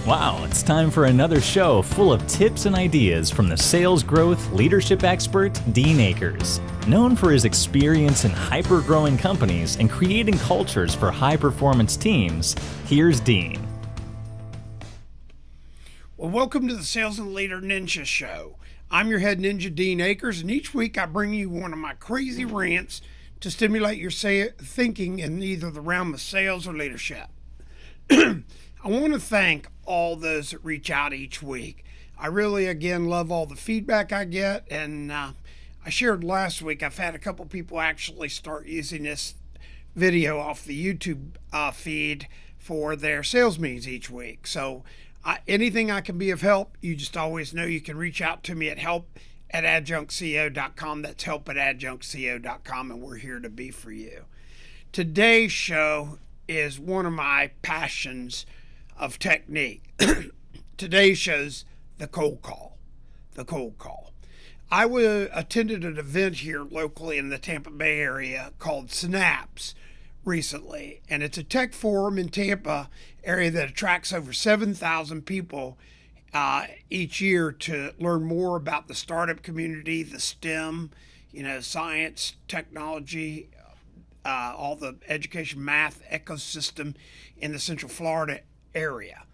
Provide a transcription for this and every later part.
Wow, it's time for another show full of tips and ideas from the sales growth leadership expert, Dean Akers. Known for his experience in hyper-growing companies and creating cultures for high-performance teams, here's Dean. Well, welcome to the Sales and Leader Ninja Show. I'm your head ninja, Dean Akers, and each week I bring you one of my crazy rants to stimulate your thinking in either the realm of sales or leadership. I want to thank all those that reach out each week. I really, again, love all the feedback I get, and I shared last week I've had a couple people actually start using this video off the YouTube feed for their sales meetings each week. So anything I can be of help, you just always know you can reach out to me at help@adjunctco.com. That's help@adjunctco.com, and we're here to be for you. Today's show is one of my passions of technique. Today's show's the cold call. I attended an event here locally in the Tampa Bay area called Snaps recently, and it's a tech forum in Tampa area that attracts over 7,000 people each year to learn more about the startup community, the STEM, science, technology, all the education, math ecosystem in the Central Florida area.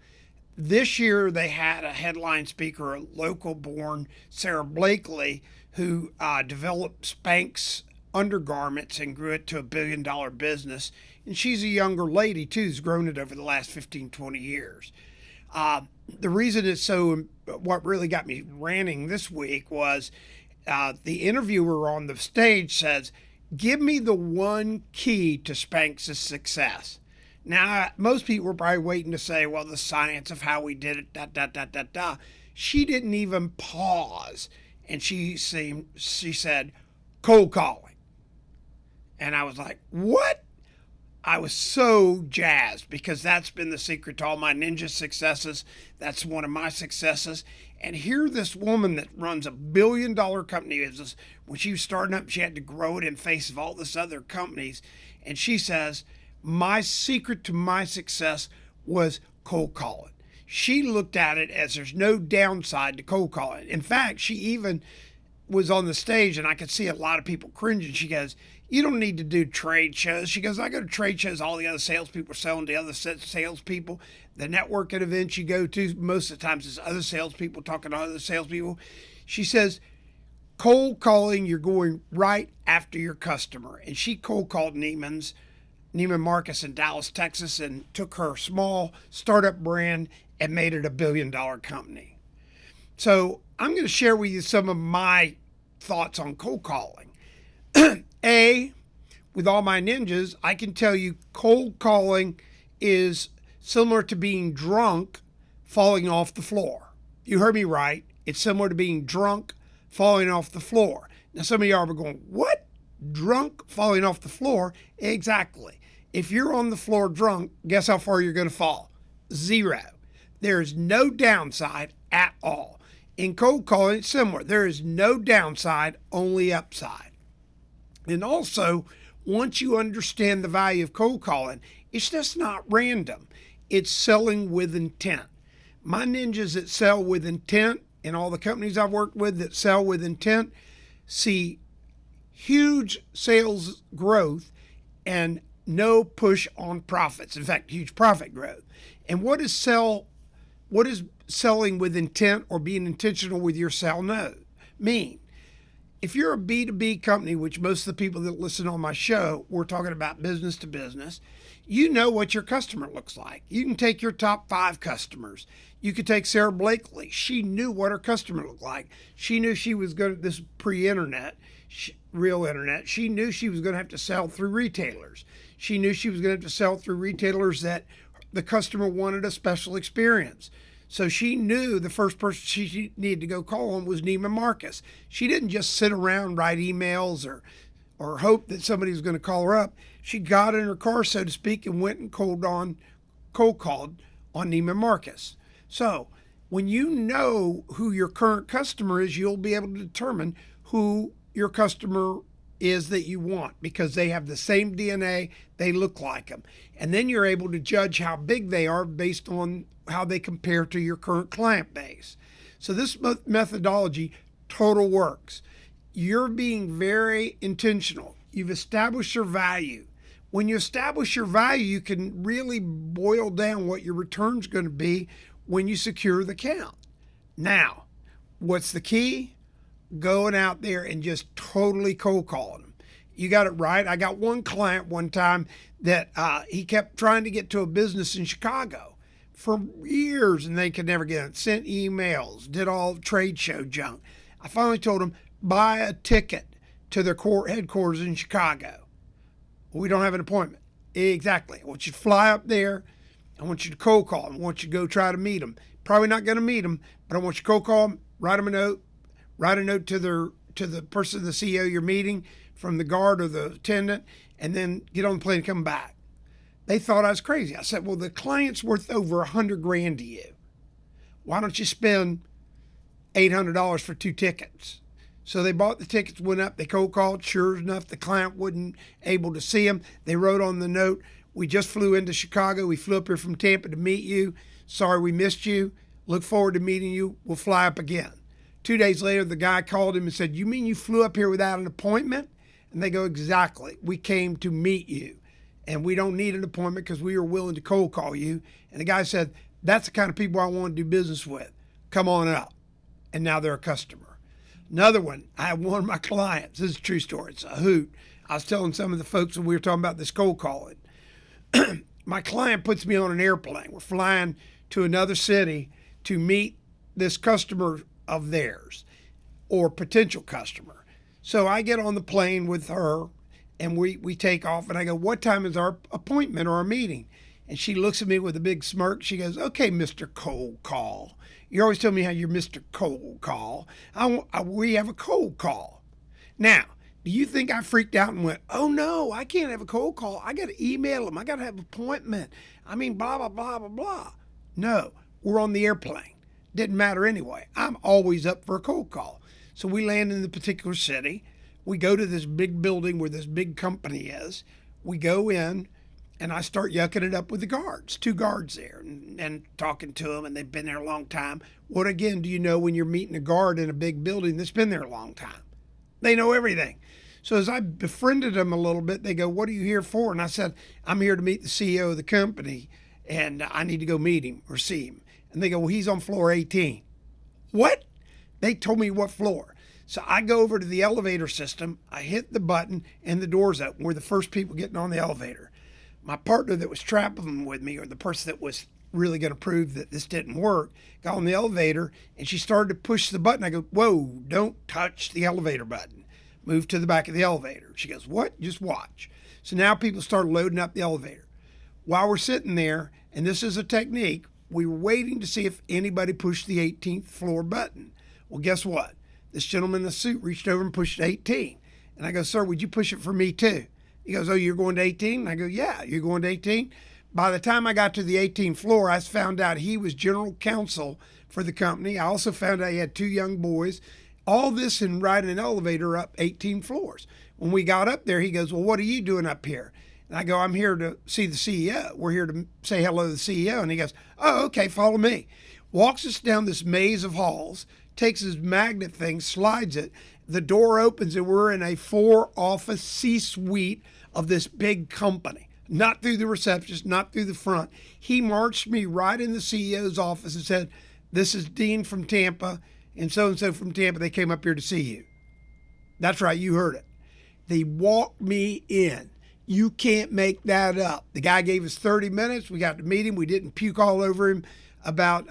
This year they had a headline speaker, a local-born Sara Blakely, who developed SPANKS undergarments and grew it to $1 billion business. And she's a younger lady, too, who's grown it over the last 15, 20 years. The reason it's what really got me ranting this week was the interviewer on the stage says, "Give me the one key to SPANKS' success." Now, most people were probably waiting to say, well, the science of how we did it, She didn't even pause. And she said, cold calling. And I was like, what? I was so jazzed because that's been the secret to all my ninja successes. That's one of my successes. And here this woman that runs $1 billion company, when she was starting up, she had to grow it in face of all this other companies. And she says, my secret to my success was cold calling. She looked at it as there's no downside to cold calling. In fact, she even was on the stage and I could see a lot of people cringing. She goes, you don't need to do trade shows. She goes, I go to trade shows, all the other salespeople are selling to other salespeople. The networking events you go to, most of the times it's other salespeople talking to other salespeople. She says, cold calling, you're going right after your customer. And she cold called Neiman Marcus in Dallas, Texas, and took her small startup brand and made it $1 billion company. So I'm going to share with you some of my thoughts on cold calling. With all my ninjas, I can tell you cold calling is similar to being drunk falling off the floor. You heard me right. It's similar to being drunk falling off the floor. Now, some of y'all are going, what? Drunk falling off the floor? Exactly. If you're on the floor drunk, guess how far you're going to fall? 0. There is no downside at all. In cold calling, it's similar. There is no downside, only upside. And also, once you understand the value of cold calling, it's just not random. It's selling with intent. My ninjas that sell with intent and all the companies I've worked with that sell with intent see huge sales growth and no push on profits. In fact, huge profit growth. And what is selling with intent or being intentional with your sell mean? If you're a B2B company, which most of the people that listen on my show, we're talking about business to business, you know what your customer looks like. You can take your top 5 customers. You could take Sara Blakely. She knew what her customer looked like. She knew she was going to, this pre-internet, real internet, she knew she was going to have to sell through retailers. She knew she was going to have to sell through retailers that the customer wanted a special experience. So she knew the first person she needed to go call on was Neiman Marcus. She didn't just sit around, write emails or hope that somebody was going to call her up. She got in her car, so to speak, and went and cold called on Neiman Marcus. So when you know who your current customer is, you'll be able to determine who your customer is that you want because they have the same DNA, they look like them. And then you're able to judge how big they are based on how they compare to your current client base. So this methodology total works. You're being very intentional. You've established your value. When you establish your value, you can really boil down what your return's going to be when you secure the account. Now, what's the key? Going out there and just totally cold calling them. You got it right. I got one client one time that he kept trying to get to a business in Chicago for years and they could never get it. Sent emails, did all trade show junk. I finally told him, buy a ticket to their headquarters in Chicago. We don't have an appointment. Exactly. I want you to fly up there. I want you to cold call them. I want you to go try to meet them. Probably not going to meet them, but I want you to cold call them, write them a note, write a note to the person, the CEO you're meeting, from the guard or the attendant, and then get on the plane and come back. They thought I was crazy. I said, well, the client's worth over $100,000 to you. Why don't you spend $800 for 2 tickets? So they bought the tickets, went up, they cold called. Sure enough, the client wasn't able to see them. They wrote on the note, we just flew into Chicago. We flew up here from Tampa to meet you. Sorry we missed you. Look forward to meeting you. We'll fly up again. 2 days later, the guy called him and said, you mean you flew up here without an appointment? And they go, exactly. We came to meet you. And we don't need an appointment because we were willing to cold call you. And the guy said, that's the kind of people I want to do business with. Come on up. And now they're a customer. Another one, I have one of my clients. This is a true story. It's a hoot. I was telling some of the folks when we were talking about this cold calling. My client puts me on an airplane. We're flying to another city to meet this customer of theirs or potential customer. So I get on the plane with her and we take off and I go, what time is our appointment or our meeting? And she looks at me with a big smirk. She goes, okay, Mr. Cold Call. You always tell me how you're Mr. Cold Call. We have a cold call. Now, do you think I freaked out and went, oh no, I can't have a cold call. I got to email them. I got to have an appointment. I mean, blah, blah, blah, blah, blah. No, we're on the airplane. Didn't matter anyway. I'm always up for a cold call. So we land in the particular city. We go to this big building where this big company is. We go in. And I start yucking it up with the guards, 2 guards there, and talking to them, and they've been there a long time. What, again, do you know when you're meeting a guard in a big building that's been there a long time? They know everything. So as I befriended them a little bit, they go, what are you here for? And I said, I'm here to meet the CEO of the company, and I need to go meet him or see him. And they go, well, he's on floor 18. What? They told me what floor. So I go over to the elevator system, I hit the button, and the door's open. We're the first people getting on the elevator. My partner that was traveling with me, or the person that was really going to prove that this didn't work, got on the elevator and she started to push the button. I go, whoa, don't touch the elevator button. Move to the back of the elevator. She goes, what? Just watch. So now people start loading up the elevator. While we're sitting there, and this is a technique, we were waiting to see if anybody pushed the 18th floor button. Well, guess what? This gentleman in the suit reached over and pushed 18. And I go, sir, would you push it for me too? He goes, oh, you're going to 18? And I go, yeah, you're going to 18? By the time I got to the 18th floor, I found out he was general counsel for the company. I also found out he had 2 young boys. All this in riding an elevator up 18 floors. When we got up there, he goes, well, what are you doing up here? And I go, I'm here to see the CEO. We're here to say hello to the CEO. And he goes, oh, okay, follow me. Walks us down this maze of halls, takes his magnet thing, slides it. The door opens and we're in a 4-office C-suite of this big company. Not through the receptionist, not through the front. He marched me right in the CEO's office and said, this is Dean from Tampa and so from Tampa. They came up here to see you. That's right, you heard it. They walked me in. You can't make that up. The guy gave us 30 minutes. We got to meet him. We didn't puke all over him about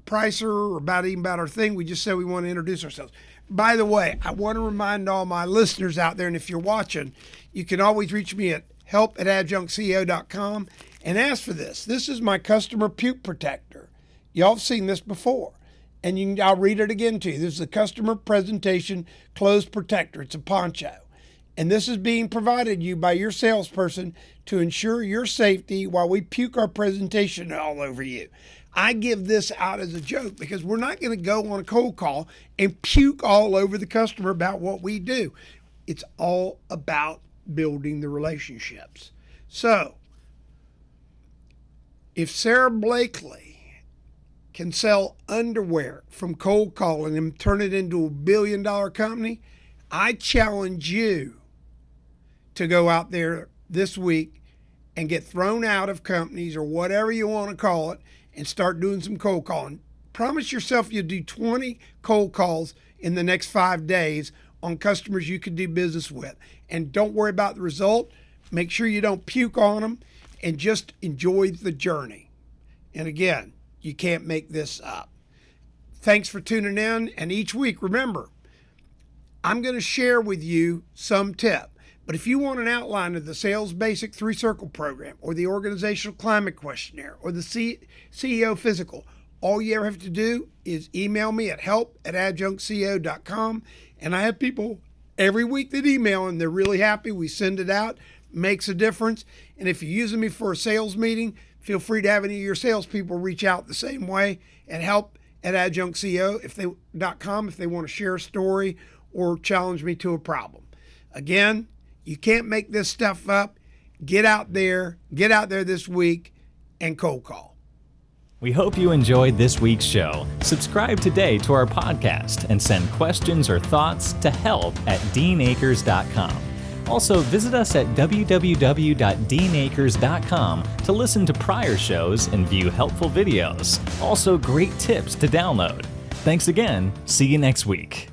Pricer or even about our thing. We just said we want to introduce ourselves. By the way, I want to remind all my listeners out there, and if you're watching, you can always reach me at help@adjunctceo.com and ask for this. This is my customer puke protector. Y'all have seen this before, and I'll read it again to you. This is a customer presentation clothes protector. It's a poncho. And this is being provided you by your salesperson to ensure your safety while we puke our presentation all over you. I give this out as a joke because we're not going to go on a cold call and puke all over the customer about what we do. It's all about building the relationships. So, if Sara Blakely can sell underwear from cold calling and turn it into $1 billion company, I challenge you to go out there this week and get thrown out of companies or whatever you want to call it and start doing some cold calling. Promise yourself you'll do 20 cold calls in the next 5 days on customers you could do business with. And don't worry about the result. Make sure you don't puke on them and just enjoy the journey. And again, you can't make this up. Thanks for tuning in. And each week, remember, I'm going to share with you some tip. But if you want an outline of the Sales Basic 3-Circle program or the Organizational Climate Questionnaire or the CEO Physical, all you ever have to do is email me at help@adjunctco.com. And I have people every week that email and they're really happy. We send it out, makes a difference. And if you're using me for a sales meeting, feel free to have any of your salespeople reach out the same way at help@adjunctco.com if they want to share a story or challenge me to a problem. Again, you can't make this stuff up. Get out there this week and cold call. We hope you enjoyed this week's show. Subscribe today to our podcast and send questions or thoughts to help@deanacres.com. Also, visit us at www.deanacres.com to listen to prior shows and view helpful videos. Also, great tips to download. Thanks again. See you next week.